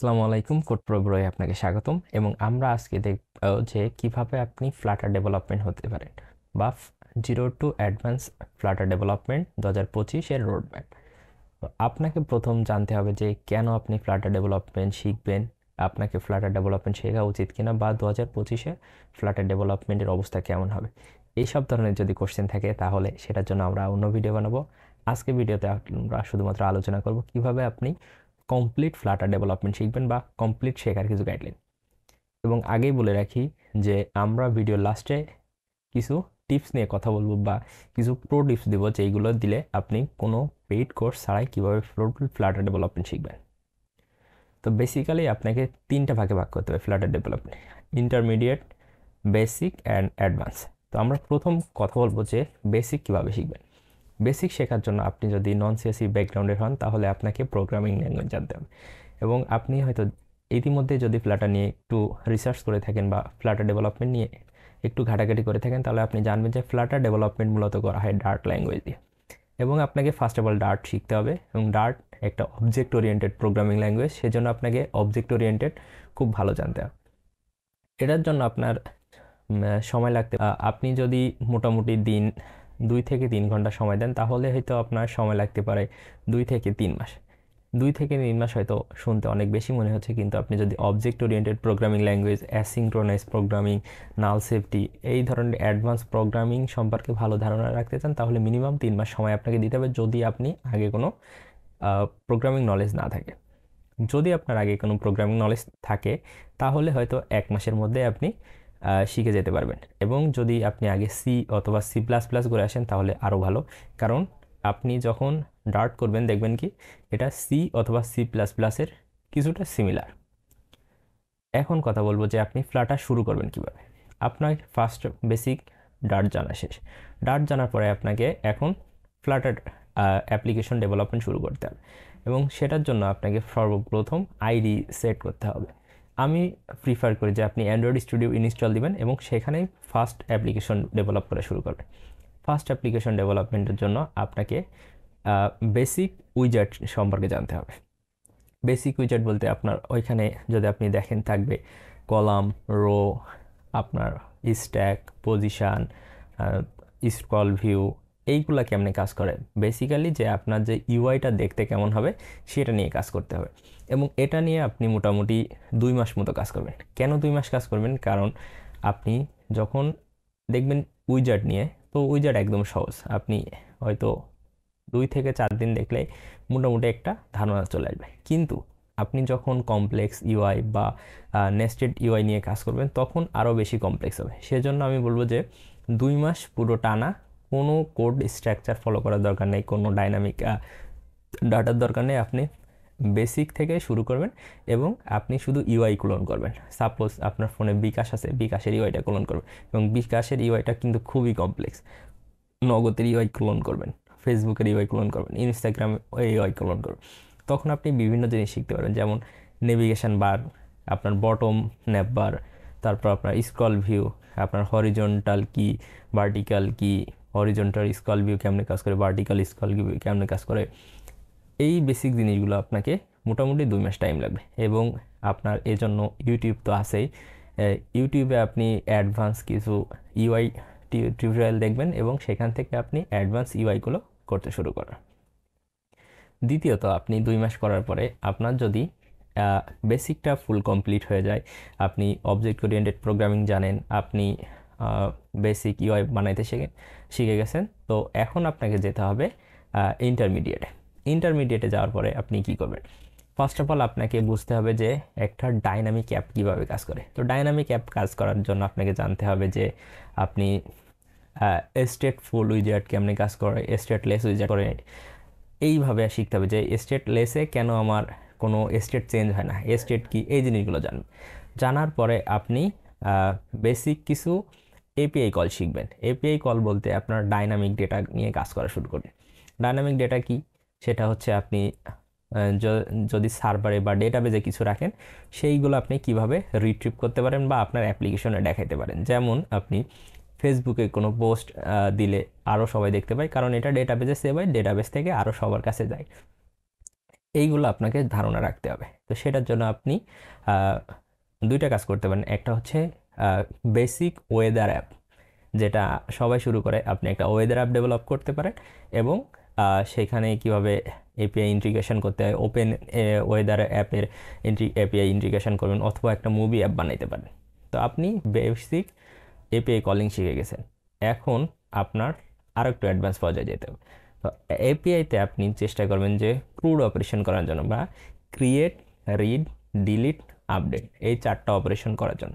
আসসালামু আলাইকুম, কোড প্রোগ্রামে আপনাকে স্বাগতম। এবং আমরা আজকে দেখব যে কিভাবে আপনি ফ্লাটার ডেভেলপমেন্ট হতে পারেন বা zero to advance flutter development 2025-এর রোড ম্যাপ। তো আপনাকে প্রথম জানতে হবে যে কেন আপনি ফ্লাটার ডেভেলপমেন্ট শিখবেন, আপনাকে ফ্লাটার ডেভেলপমেন্ট শেখা উচিত কিনা, বা 2025-এ ফ্লাটার ডেভেলপমেন্টের অবস্থা কেমন হবে। এইসব ধরনের যদি কোশ্চেন থাকে তাহলে সেটার জন্য আমরা অন্য ভিডিও বানাবো। আজকে ভিডিওতে আমরা শুধুমাত্র আলোচনা করব কিভাবে আপনি কমপ্লিট ফ্লাটার ডেভেলপমেন্ট শিখবেন বা কমপ্লিট শেখার কিছু গাইডলাইন। এবং আগেই বলে রাখি যে আমরা ভিডিও লাস্টে কিছু টিপস নিয়ে কথা বলবো বা কিছু প্রো টিপস দেবো, যেইগুলো দিলে আপনি কোনো পেইড কোর্স ছাড়াই কীভাবে ফ্লাটার ডেভেলপমেন্ট শিখবেন। তো বেসিক্যালি আপনাকে তিনটা ভাগে ভাগ করতে হবে Flutter development: intermediate, basic and advance. তো আমরা প্রথম কথা বলবো যে বেসিক কীভাবে শিখবেন। বেসিক শেখার জন্য আপনি যদি নন সিএসই ব্যাকগ্রাউন্ডের হন তাহলে আপনাকে প্রোগ্রামিং ল্যাঙ্গুয়েজ জানতে হবে। এবং আপনি হয়তো ইতিমধ্যে যদি ফ্লাটার নিয়ে একটু রিসার্চ করে থাকেন বা ফ্লাটার ডেভেলপমেন্ট নিয়ে একটু ঘাটাঘাটি করে থাকেন, তাহলে আপনি জানবেন যে ফ্লাটার ডেভেলপমেন্ট মূলত করা হয় ডার্ট ল্যাঙ্গুয়েজ দিয়ে। এবং আপনাকে ফার্স্ট অফ অল ডার্ট শিখতে হবে, এবং ডার্ট একটা অবজেক্ট ওরিয়েন্টেড প্রোগ্রামিং ল্যাঙ্গুয়েজ, সেজন্য আপনাকে অবজেক্ট ওরিয়েন্টেড খুব ভালো জানতে হবে। এটার জন্য আপনার সময় লাগতে, আপনি যদি মোটামুটি দিন 2 থেকে 3 ঘন্টা সময় দেন তাহলে হয়তো আপনার সময় লাগতে পারে 2 থেকে 3 মাস। 2 থেকে 3 মাস হয়তো শুনতে অনেক বেশি মনে হচ্ছে, কিন্তু আপনি যদি object oriented programming language, asynchronous programming, null safety, এই ধরনের অ্যাডভান্স প্রোগ্রামিং সম্পর্কে ভালো ধারণা রাখতে চান তাহলে মিনিমাম 3 মাস সময় আপনাকে দিতে হবে, যদি আপনি আগে কোনো প্রোগ্রামিং নলেজ না থাকে। যদি আপনার আগে কোনো প্রোগ্রামিং নলেজ থাকে তাহলে হয়তো 1 মাসের মধ্যে আপনি শিখে যেতে পারবেন। এবং যদি আপনি আগে সি অথবা C++ করে আসেন তাহলে আরও ভালো, কারণ আপনি যখন ডার্ট করবেন দেখবেন কি এটা সি অথবা C++-এর কিছুটা সিমিলার। এখন কথা বলবো যে আপনি ফ্লাটার শুরু করবেন কিভাবে। আপনার ফার্স্ট বেসিক ডার্ট জানা শেষ। ডার্ট জানার পরে আপনাকে এখন ফ্লাটার অ্যাপ্লিকেশন ডেভেলপমেন্ট শুরু করতে হবে, এবং সেটার জন্য আপনাকে সর্বপ্রথম আইডি সেট করতে হবে। আমি প্রিফার করি যে আপনি অ্যান্ড্রয়েড স্টুডিও ইনস্টল দিবেন এবং সেখানেই ফার্স্ট অ্যাপ্লিকেশন ডেভেলপ করা শুরু করবেন। ফার্স্ট অ্যাপ্লিকেশন ডেভেলপমেন্টের জন্য আপনাকে বেসিক উইজার্ড সম্পর্কে জানতে হবে। বেসিক উইজার্ড বলতে আপনার ওইখানে যদি আপনি দেখেন থাকবে কলাম, রো, আপনার স্ট্যাক, পজিশান, স্ক্রল ভিউ, এইগুলা কেমনে কাজ করে, বেসিক্যালি যে আপনার যে ইউআইটা দেখতে কেমন হবে সেটা নিয়ে কাজ করতে হবে। এবং এটা নিয়ে আপনি মোটামুটি 2 মাস মতো কাজ করবেন। কেন 2 মাস কাজ করবেন? কারণ আপনি যখন দেখবেন উইজার্ড নিয়ে, তো উইজার্ড একদম সহজ, আপনি হয়তো 2 থেকে 4 দিন দেখলে মোটামুটি একটা ধারণা চলে আসবে। কিন্তু আপনি যখন কমপ্লেক্স ইউআই বা নেস্টেড ইউআই নিয়ে কাজ করবেন তখন আরও বেশি কমপ্লেক্স হবে। সেজন্য আমি বলবো যে 2 মাস পুরো টানা কোনো কোড স্ট্রাকচার ফলো করার দরকার নেই, কোনো ডাইনামিক ডাটার দরকার নেই। আপনি বেসিক থেকে শুরু করবেন এবং আপনি শুধু ইউআই ক্লোন করবেন। সাপোজ আপনার ফোনে বিকাশ আছে, বিকাশের ইউআইটা ক্লোন করবেন, এবং বিকাশের ইউআইটা কিন্তু খুবই কমপ্লেক্স। নগদের ইউআই ক্লোন করবেন, ফেসবুকের ইউআই ক্লোন করবেন, ইনস্টাগ্রামে ইউআই ক্লোন করবেন। তখন আপনি বিভিন্ন জিনিস শিখতে পারবেন, যেমন নেভিগেশন বার, আপনার বটম ন্যাপ বার, তারপর আপনার স্ক্রল ভিউ, আপনার হরিজন্টাল কি, ভার্টিক্যাল কি, হরিজন্টাল স্ক্রল ভিউ কেমনে কাজ করে, ভার্টিক্যাল স্ক্রল ভিউ কেমনে কাজ করে। এই বেসিক জিনিসগুলো আপনাকে মোটামুটি 2 মাস টাইম লাগবে। এবং আপনার এজন্য ইউটিউব তো আছেই, ইউটিউবে আপনি অ্যাডভান্স কিছু ইউআই টিউটোরিয়াল দেখবেন এবং সেখান থেকে আপনি অ্যাডভান্স ইউআইগুলো করতে শুরু করেন। দ্বিতীয়ত, আপনি 2 মাস করার পরে আপনার যদি বেসিকটা ফুল কমপ্লিট হয়ে যায়, আপনি অবজেক্ট ওরিয়েন্টেড প্রোগ্রামিং জানেন, আপনি বেসিক ইউআই বানাইতে শিখে গেছেন, তো এখন আপনাকে যেতে হবে ইন্টারমিডিয়েটে। ইন্টারমিডিয়েটে যাওয়ার পরে আপনি কি করবেন? ফার্স্ট অফ অল আপনাকে বুঝতে হবে যে একটা ডাইনামিক অ্যাপ কীভাবে কাজ করে। তো ডাইনামিক অ্যাপ কাজ করার জন্য আপনাকে জানতে হবে যে আপনি স্টেটফুল উইজার্ড কেমনে কাজ করে, স্টেটলেস উইজার্ড করে, এইভাবে শিখতে হবে যে স্টেটলেসে কেন আমার কোনো স্টেট চেঞ্জ হয় না, স্টেট কি, এই জিনিসগুলো জানার পরে আপনি বেসিক কিছু এপিআই কল শিখবেন। এপিআই কল বলতে আপনার ডাইনামিক ডেটা নিয়ে কাজ করা শুরু করবেন। ডাইনামিক ডেটা কি? সেটা হচ্ছে আপনি যদি সার্ভারে বা ডেটাবেজে কিছু রাখেন সেইগুলো আপনি কিভাবে রিট্রিভ করতে পারেন বা আপনার অ্যাপ্লিকেশনে দেখাইতে পারেন। যেমন আপনি ফেসবুকে কোনো পোস্ট দিলে আরও সবাই দেখতে পায়, কারণ এটা ডেটাবেজে সেভ হয়, ডেটাবেজ থেকে আরও সবার কাছে যায়। এইগুলো আপনাকে ধারণা রাখতে হবে। তো সেটার জন্য আপনি আহ, দুইটা কাজ করতে পারেন। একটা হচ্ছে বেসিক ওয়েদার অ্যাপ, যেটা সবাই শুরু করে। আপনি একটা ওয়েদার অ্যাপ ডেভেলপ করতে পারেন এবং সেখানে কিভাবে এপিআই ইন্টিগ্রেশন করতে হয়, ওপেন ওয়েদার অ্যাপের এপিআই ইন্টিগ্রেশন করবেন, অথবা একটা মুভি অ্যাপ বানাইতে পারেন। তো আপনি বেসিক এপিআই কলিং শিখে গেছেন। এখন আপনার আরও একটু অ্যাডভান্স পর্যায়ে যেতে হবে। তো এপিআইতে আপনি চেষ্টা করবেন যে ক্রুড অপারেশন করার জন্য, বা ক্রিয়েট, রিড, ডিলিট, আপডেট, এই 4টা অপারেশন করার জন্য।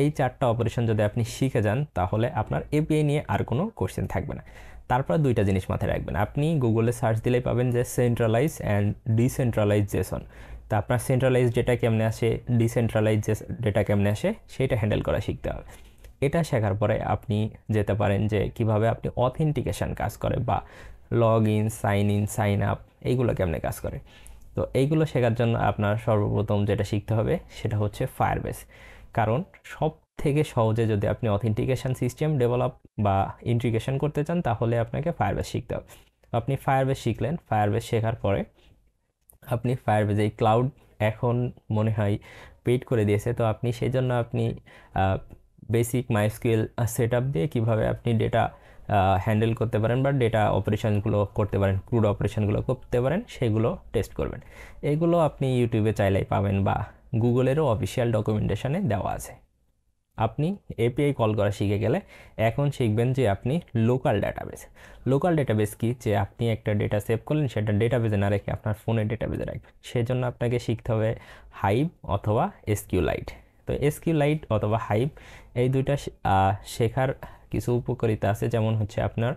এই 4টা অপারেশন যদি আপনি শিখে যান, তাহলে আপনার এপিআই নিয়ে আর কোনো কোশ্চেন থাকবে না। তারপর দুইটা জিনিস মাথায় রাখবেন। আপনি গুগলে সার্চ দিলেই পাবেন যে সেন্ট্রালাইজ অ্যান্ড ডিসেন্ট্রালাইজ জেসন। তা আপনার সেন্ট্রালাইজ ডেটা কেমনে আসে, ডিসেন্ট্রালাইজ ডেটা কেমনে আসে, সেটা হ্যান্ডেল করা শিখতে হবে। এটা শেখার পরে আপনি যেতে পারেন যে কিভাবে আপনি অথেন্টিকেশন কাজ করে, বা log in, sign in, sign up, এইগুলো কেমনে কাজ করে। তো এইগুলো শেখার জন্য আপনার সর্বপ্রথম যেটা শিখতে হবে সেটা হচ্ছে ফায়ারবেস। কারণ সব থেকে সহজে যদি আপনি অথেন্টিকেশন সিস্টেম ডেভেলপ বা ইন্টিগ্রেশন করতে চান, তাহলে আপনাকে ফায়ারবেস শিখতে হবে। তো আপনি ফায়ারবেস শিখলেন। ফায়ারবেস শেখার পরে আপনি ফায়ারবেস, এই ক্লাউড এখন মনে হয় পেইড করে দিয়েছে, তো আপনি সেই জন্য আপনি বেসিক মাইস্কুয়েল সেট আপ দিয়ে কীভাবে আপনি ডেটা হ্যান্ডেল করতে পারেন, বা ডেটা অপারেশনগুলো করতে পারেন, ক্রুড অপারেশনগুলো করতে পারেন, সেগুলো টেস্ট করবেন। এগুলো আপনি ইউটিউবে চাইলেই পাবেন, বা গুগলেরও অফিসিয়াল ডকুমেন্টেশনে দেওয়া আছে। আপনি এপিআই কল করা শিখে গেলে এখন শিখবেন যে আপনি লোকাল ডাটাবেস। লোকাল ডাটাবেস কি, যে আপনি একটা ডেটা সেভ করলেন, সেটা ডেটাবেসে না রেখে আপনার ফোনের ডেটাবেসে রাখবেন। সেজন্য আপনাকে শিখতে হবে হাইভ অথবা এসকিউলাইট। তো এসকিউলাইট অথবা হাইভ, এই দুইটা শেখার কিছু উপকারিতা আছে। যেমন হচ্ছে আপনার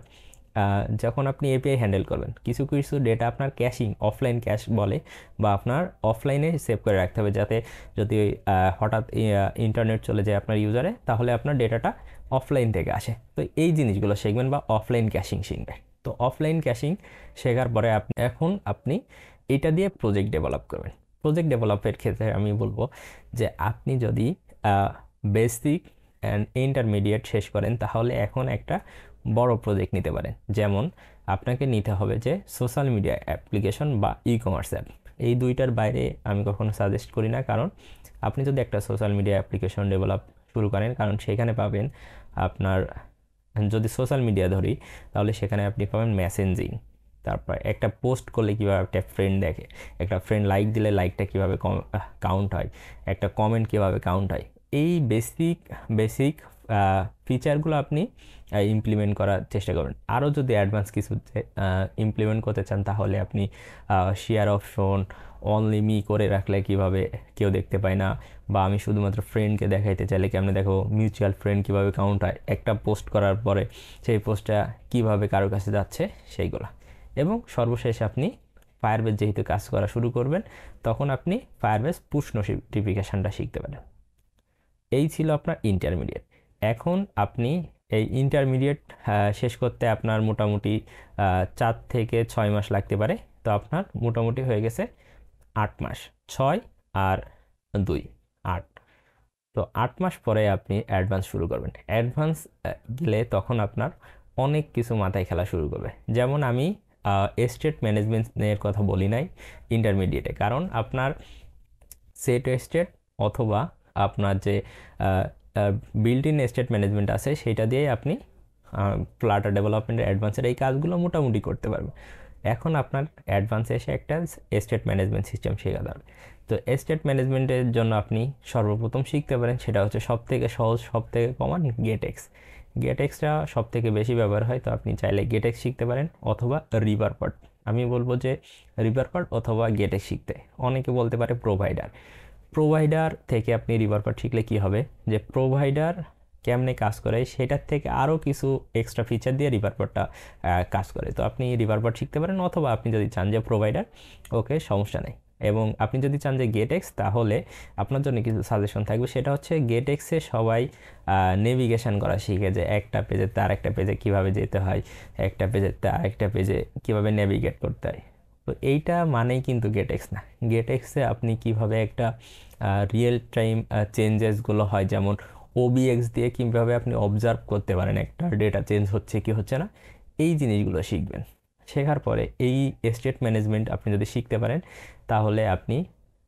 যখন আপনি এপিআই হ্যান্ডেল করবেন, কিছু কিছু ডেটা আপনার ক্যাশিং, অফলাইন ক্যাশ বলে, বা আপনার অফলাইনে সেভ করে রাখতে হবে, যাতে যদি হঠাৎ ইন্টারনেট চলে যায় আপনার ইউজারে, তাহলে আপনার ডেটাটা অফলাইন থেকে আসে। তো এই জিনিসগুলো শিখবেন, বা অফলাইন ক্যাশিং শিখবেন। তো অফলাইন ক্যাশিং শেখার পরে আপনি এটা দিয়ে প্রজেক্ট ডেভেলপ করবেন। প্রজেক্ট ডেভেলপের ক্ষেত্রে আমি বলবো যে আপনি যদি বেসিক অ্যান্ড ইন্টারমিডিয়েট শেষ করেন, তাহলে এখন একটা বড় প্রজেক্ট নিতে পারেন। যেমন আপনাকে নিতে হবে যে সোশ্যাল মিডিয়া অ্যাপ্লিকেশন বা ই কমার্স অ্যাপ। এই দুইটার বাইরে আমি কখনো সাজেস্ট করি না। কারণ আপনি যদি একটা সোশ্যাল মিডিয়া অ্যাপ্লিকেশন ডেভেলপ শুরু করেন, কারণ সেখানে পাবেন আপনার, যদি সোশ্যাল মিডিয়া ধরি, তাহলে সেখানে আপনি পাবেন মেসেঞ্জিং। তারপর একটা পোস্ট করলে কীভাবে একটা ফ্রেন্ড দেখে, একটা ফ্রেন্ড লাইক দিলে লাইকটা কীভাবে কাউন্ট হয়, একটা কমেন্ট কীভাবে কাউন্ট হয়, এই বেসিক বেসিক ফিচারগুলো আপনি ইমপ্লিমেন্ট করার চেষ্টা করবেন। আরও যদি অ্যাডভান্স কিছু ইমপ্লিমেন্ট করতে চান, তাহলে আপনি শেয়ার অপশন, অনলি মি করে রাখলে কিভাবে কেউ দেখতে পায় না, বা আমি শুধুমাত্র ফ্রেন্ডকে দেখাইতে চাইলে কেমনে দেখো, মিউচুয়াল ফ্রেন্ড কীভাবে কাউন্ট হয়, একটা পোস্ট করার পরে সেই পোস্টটা কীভাবে কারোর কাছে যাচ্ছে, সেইগুলো। এবং সর্বশেষ আপনি ফায়ারবেস যেহেতু কাজ করা শুরু করবেন, তখন আপনি ফায়ারবেস পুশ নোটিফিকেশানটা শিখতে পারেন। এই ছিল আপনার ইন্টারমিডিয়েট। এখন আপনি এই ইন্টারমিডিয়েট শেষ করতে আপনার মোটামুটি 4 থেকে 6 মাস লাগতে পারে। তো আপনার মোটামুটি হয়ে গেছে 8 মাস। 6 আর 2, 8। তো 8 মাস পরে আপনি অ্যাডভান্স শুরু করবেন। অ্যাডভান্স গেলে তখন আপনার অনেক কিছু মাথায় খেলা শুরু করবে। যেমন আমি এস্টেট ম্যানেজমেন্টের কথা বলি নাই ইন্টারমিডিয়েটে, কারণ আপনার সেট এস্টেট অথবা আপনার যে বিল্ট ইন এস্টেট ম্যানেজমেন্ট আছে, সেইটা দিয়েই আপনি ফ্লাটার ডেভেলপমেন্টের অ্যাডভান্সের এই কাজগুলো মোটামুটি করতে পারবেন। এখন আপনার অ্যাডভান্সে এসে একটা এস্টেট ম্যানেজমেন্ট সিস্টেম শেখা যাবে। তো এস্টেট ম্যানেজমেন্টের জন্য আপনি সর্বপ্রথম শিখতে পারেন, সেটা হচ্ছে সবথেকে সহজ, সবথেকে কমন, গেটএক্স। গেটএক্সটা সবথেকে বেশি ব্যবহার হয়। তো আপনি চাইলে গেটএক্স শিখতে পারেন, অথবা রিভারপাড। আমি বলবো যে রিভারপাড অথবা গেটএক্স শিখতে। অনেকে বলতে পারে প্রোভাইডার। প্রোভাইডার থেকে আপনি রিভারপাড শিখলে কি হবে, যে প্রোভাইডার কেমনে কাজ করে সেটার থেকে আরও কিছু এক্সট্রা ফিচার দিয়ে রিভারপাডটা কাজ করে। তো আপনি রিভারপাড শিখতে পারেন, অথবা আপনি যদি চান যে প্রোভাইডার, ওকে, সমস্যা নেই। এবং আপনি যদি চান যে গেটএক্স, তাহলে আপনার জন্য কিছু সাজেশন থাকবে। সেটা হচ্ছে গেটএক্সে সবাই নেভিগেশন করা শিখে, যে একটা পেজের থেকে আরেকটা পেজে কীভাবে যেতে হয়, একটা পেজের থেকে আরেকটা পেজে কীভাবে নেভিগেট করতে হয়। তো এইটা মানেই কিন্তু গেটএক্স না। গেটএক্সে আপনি কিভাবে একটা রিয়েল টাইম চেঞ্জেসগুলো হয়, যেমন ওবিএক্স দিয়ে কীভাবে আপনি অবজার্ভ করতে পারেন একটা ডেটা চেঞ্জ হচ্ছে কি হচ্ছে না, এই জিনিসগুলো শিখবেন। শেখার পরে এই স্টেট ম্যানেজমেন্ট আপনি যদি শিখতে পারেন তাহলে আপনি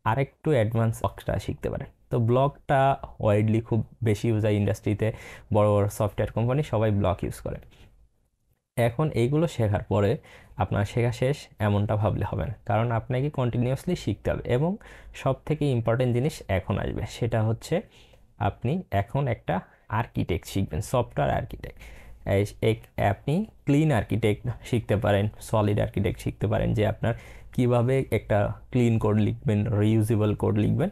আরেকটু অ্যাডভান্স ব্লকটা শিখতে পারেন। তো ব্লকটা ওয়াইডলি খুব বেশি ইউজ হয় ইন্ডাস্ট্রিতে, বড় বড় সফটওয়্যার কোম্পানি সবাই ব্লক ইউজ করে। এখন এইগুলো শেখার পরে আপনার শেখা শেষ এমনটা ভাবলে হবে না, কারণ আপনাকে কন্টিনিউয়াসলি শিখতে হবে। এবং সব থেকে ইম্পর্টেন্ট জিনিস এখন আসবে, সেটা হচ্ছে আপনি এখন একটা আর্কিটেক্ট শিখবেন, সফটওয়্যার আর্কিটেক্ট। আপনি ক্লিন আর্কিটেক্ট শিখতে পারেন, সলিড আর্কিটেক্ট শিখতে পারেন, যে আপনার কিভাবে একটা ক্লিন কোড লিখবেন, রিইউজেবল কোড লিখবেন।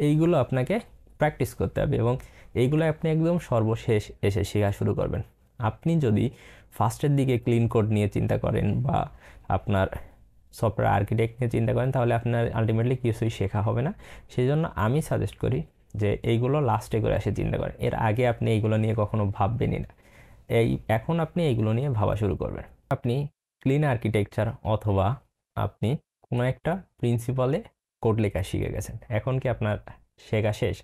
এইগুলো আপনাকে প্র্যাকটিস করতে হবে এবং এইগুলো আপনি একদম সর্বশেষ এসে শেখা শুরু করবেন। আপনি যদি ফার্স্টের দিকে ক্লিন কোড নিয়ে চিন্তা করেন বা আপনার সফটওয়্যার আর্কিটেক্ট নিয়ে চিন্তা করেন, তাহলে আপনার আলটিমেটলি কিছুই শেখা হবে না। সেই জন্য আমি সাজেস্ট করি যে এইগুলো লাস্টে করে এসে চিন্তা করেন, এর আগে আপনি এইগুলো নিয়ে কখনো ভাববেনই না। এখন আপনি এইগুলো নিয়ে ভাবা শুরু করবেন। আপনি ক্লিন আর্কিটেকচার অথবা আপনি কোনো একটা প্রিন্সিপালে কোড লেখা শিখে গেছেন, এখন কি আপনার শেখা শেষ?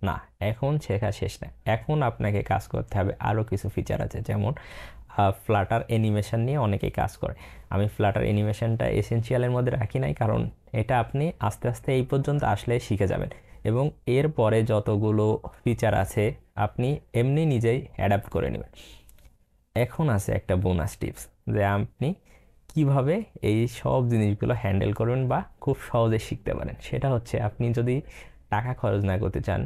না, এখন শেখা শেষ না। এখন আপনাকে কাজ করতে হবে, আরও কিছু ফিচার আছে, যেমন ফ্লাটার অ্যানিমেশন নিয়ে অনেকেই কাজ করে। আমি ফ্লাটার অ্যানিমেশনটা এসেনশিয়ালের মধ্যে রাখি নাই, কারণ এটা আপনি আস্তে আস্তে এই পর্যন্ত আসলে শিখে যাবেন এবং এর পরে যতগুলো ফিচার আছে আপনি এমনি নিজেই অ্যাডাপ্ট করে নেবেন। এখন আছে একটা বোনাস টিপস, যে আপনি কিভাবে এই সব জিনিসগুলো হ্যান্ডেল করবেন বা খুব সহজে শিখতে পারেন। সেটা হচ্ছে, আপনি যদি টাকা খরচ না করতে চান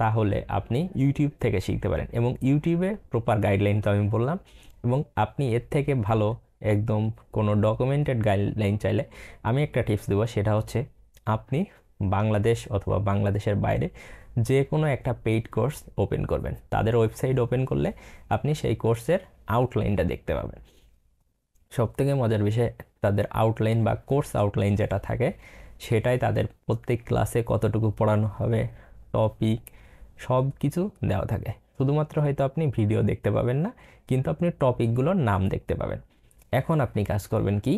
তাহলে আপনি ইউটিউব থেকে শিখতে পারেন, এবং ইউটিউবে প্রপার গাইডলাইন তো আমি বললাম। এবং আপনি এর থেকে ভালো একদম কোনো ডকুমেন্টেড গাইডলাইন চাইলে আমি একটা টিপস দেবো, সেটা হচ্ছে আপনি বাংলাদেশ অথবা বাংলাদেশের বাইরে যে কোনো একটা পেইড কোর্স ওপেন করবেন। তাদের ওয়েবসাইট ওপেন করলে আপনি সেই কোর্সের আউটলাইনটা দেখতে পাবেন। সবথেকে মজার বিষয়, তাদের আউটলাইন বা কোর্স আউটলাইন যেটা থাকে, সেটাই তাদের প্রত্যেক ক্লাসে কতটুকু পড়ানো হবে, টপিক, সব কিছু দেওয়া থাকে। শুধুমাত্র হয়তো আপনি ভিডিও দেখতে পাবেন না, কিন্তু আপনি টপিকগুলোর নাম দেখতে পাবেন। এখন আপনি কাজ করবেন কি,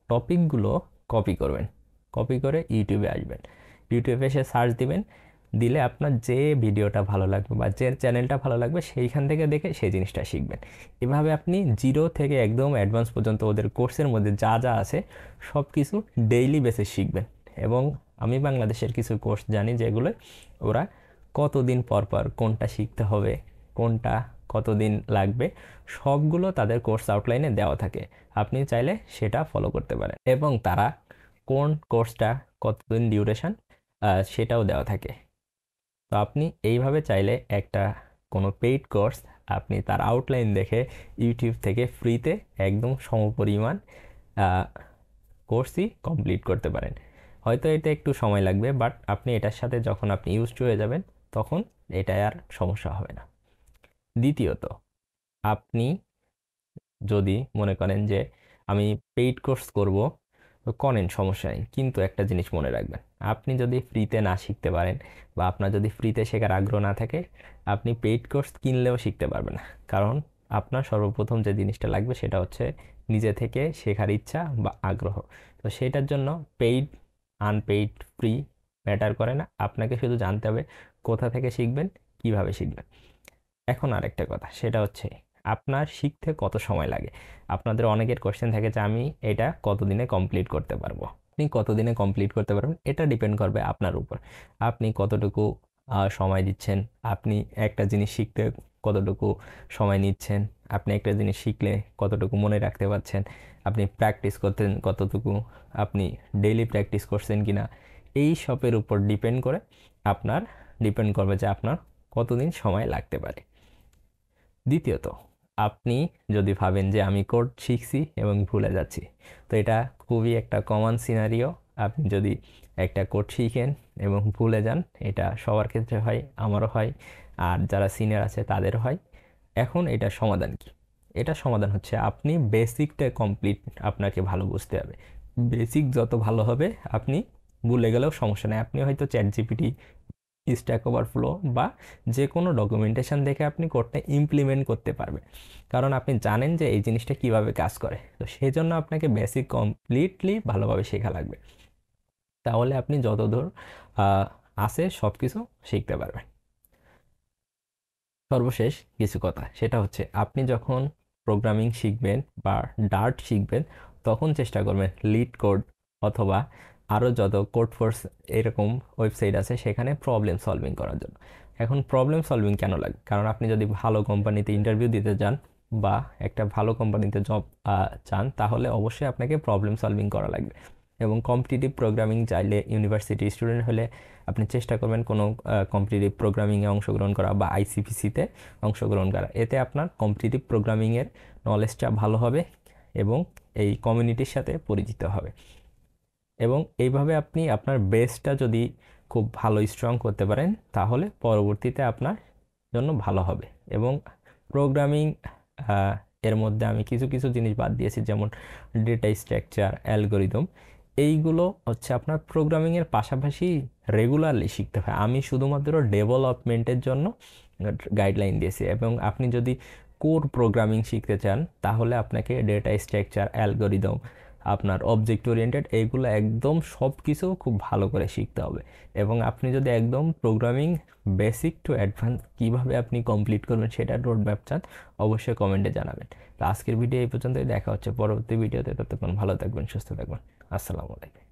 টপিকগুলো কপি করবেন, কপি করে ইউটিউবে আসবেন, ইউটিউবে এসে সার্চ দিবেন, দিলে আপনার যে ভিডিওটা ভালো লাগবে বা যে চ্যানেলটা ভালো লাগবে সেইখান থেকে দেখে সেই জিনিসটা শিখবেন। এভাবে আপনি জিরো থেকে একদম অ্যাডভান্স পর্যন্ত ওদের কোর্সের মধ্যে যা যা আছে সব কিছু ডেইলি বেসিস শিখবেন। এবং আমি বাংলাদেশের কিছু কোর্স জানি যেগুলো ওরা কতদিন পর পর কোনটা শিখতে হবে, কোনটা কতদিন লাগবে, সবগুলো তাদের কোর্স আউটলাইনে দেওয়া থাকে। আপনি চাইলে সেটা ফলো করতে পারেন, এবং তারা কোন কোর্সটা কতদিন ডিউরেশন সেটাও দেওয়া থাকে। তো আপনি এইভাবে চাইলে একটা কোনো পেইড কোর্স আপনি তার আউটলাইন দেখে ইউটিউব থেকে ফ্রিতে একদম সমপরিমাণ কোর্সই কমপ্লিট করতে পারেন। হয়তো এটা একটু সময় লাগবে, বাট আপনি এটার সাথে যখন আপনি ইউজ টু হয়ে যাবেন তখন এটা আর সমস্যা হবে না। দ্বিতীয়ত, আপনি যদি মনে করেন যে আমি পেইড কোর্স করব, তো করেন, সমস্যা নেই, কিন্তু একটা জিনিস মনে রাখবেন, আপনি যদি ফ্রিতে না শিখতে পারেন বা আপনার যদি ফ্রিতে শেখার আগ্রহ না থাকে, আপনি পেইড কোর্স কিনলেও শিখতে পারবেন না। কারণ আপনার সর্বপ্রথম যে জিনিসটা লাগবে সেটা হচ্ছে নিজে থেকে শেখার ইচ্ছা বা আগ্রহ। তো সেটার জন্য পেইড আনপেইড ফ্রি ম্যাটার করে না, আপনাকে শুধু জানতে হবে কোথা থেকে শিখবেন, কিভাবে শিখবেন। এখন আরেকটা কথা, সেটা হচ্ছে আপনার শিখতে কত সময় লাগে। আপনাদের অনেকের কোশ্চেন থাকে যে আমি এটা কতদিনে কমপ্লিট করতে পারবো। আপনি কতদিনে কমপ্লিট করতে পারবেন এটা ডিপেন্ড করবে আপনার উপর, আপনি কতটুকু সময় দিচ্ছেন, আপনি একটা জিনিস শিখতে কতটুকু সময় নিচ্ছেন, আপনি একটা জিনিস শিখলে কতটুকু মনে রাখতে পারছেন, আপনি প্র্যাকটিস করতেন কতটুকু, আপনি ডেইলি প্র্যাকটিস করছেন কিনা, এই সবের উপর ডিপেন্ড করবে যে আপনার কতদিন সময় লাগতে পারে। দ্বিতীয়ত, আপনি যদি ভাবেন যে আমি কোড শিখছি এবং ভুলে যাচ্ছি, তো এটা খুবই একটা কমন সিনারিও। আপনি যদি একটা কোড শিখেন এবং ভুলে যান, এটা সবার ক্ষেত্রে হয়, আমারও হয়, আর যারা সিনিয়র আছে তাদেরও হয়। এখন এটা সমাধান কি? এটা সমাধান হচ্ছে আপনি বেসিকটা কমপ্লিট আপনাকে ভালো বুঝতে হবে। বেসিক যত ভালো হবে আপনি ভুলে গেলেও সমস্যা নেই। আপনি হয়তো চ্যাট জিপিটি, স্ট্যাক ওভারফ্লো বা যে কোনো ডকুমেন্টেশন দেখে আপনি কোডটা ইমপ্লিমেন্ট করতে পারবেন, কারণ আপনি জানেন যে এই জিনিসটা কিভাবে কাজ করে। তো সেই জন্য আপনাকে বেসিক কমপ্লিটলি ভালোভাবে শেখা লাগবে, তাহলে আপনি যতদূর আছে সব কিছু শিখতে পারবেন। সর্বশেষ কিছু কথা, সেটা হচ্ছে আপনি যখন প্রোগ্রামিং শিখবেন বা ডার্ট শিখবেন, তখন চেষ্টা করবেন লিড কোড অথবা আরও যত কোড ফোর্স এরকম ওয়েবসাইট আছে সেখানে প্রবলেম সলভিং করার জন্য। এখন প্রবলেম সলভিং কেন লাগে? কারণ আপনি যদি ভালো কোম্পানিতে ইন্টারভিউ দিতে যান বা একটা ভালো কোম্পানিতে জব চান, তাহলে অবশ্যই আপনাকে প্রবলেম সলভিং করা লাগবে। এবং কম্পিটিটিভ প্রোগ্রামিং চাইলে ইউনিভার্সিটি স্টুডেন্ট হলে আপনি চেষ্টা করবেন কোনো কম্পিটিটিভ প্রোগ্রামিংয়ে অংশগ্রহণ করা বা আইসিপিসিতে অংশগ্রহণ করা। এতে আপনার কম্পিটিটিভ প্রোগ্রামিংয়ের নলেজটা ভালো হবে এবং এই কমিউনিটির সাথে পরিচিত হবে। এবং এইভাবে আপনি আপনার বেসটা যদি খুব ভালো স্ট্রং করতে পারেন তাহলে পরবর্তীতে আপনার জন্য ভালো হবে। এবং প্রোগ্রামিং এর মধ্যে আমি কিছু কিছু জিনিস বাদ দিয়েছি, যেমন ডেটা স্ট্রাকচার, অ্যালগোরিদম। এইগুলো হচ্ছে আপনার প্রোগ্রামিংয়ের পাশাপাশি রেগুলারলি শিখতে হয়। আমি শুধুমাত্র ডেভেলপমেন্টের জন্য গাইডলাইন দিয়েছি, এবং আপনি যদি কোর প্রোগ্রামিং শিখতে চান তাহলে আপনাকে ডেটা স্ট্রাকচার, অ্যালগোরিদম, আপনার অবজেক্ট ওরিয়েন্টেড, এইগুলো একদম সব কিছু খুব ভালো করে শিখতে হবে। এবং আপনি যদি একদম প্রোগ্রামিং বেসিক টু অ্যাডভান্স কীভাবে আপনি কমপ্লিট করবেন সেটার রোড ম্যাপ চান, অবশ্যই কমেন্টে জানাবেন। তো আজকের ভিডিও এই পর্যন্তই, দেখা হচ্ছে পরবর্তী ভিডিওতে। ততক্ষণ ভালো থাকবেন, সুস্থ থাকবেন। আসসালামু আলাইকুম।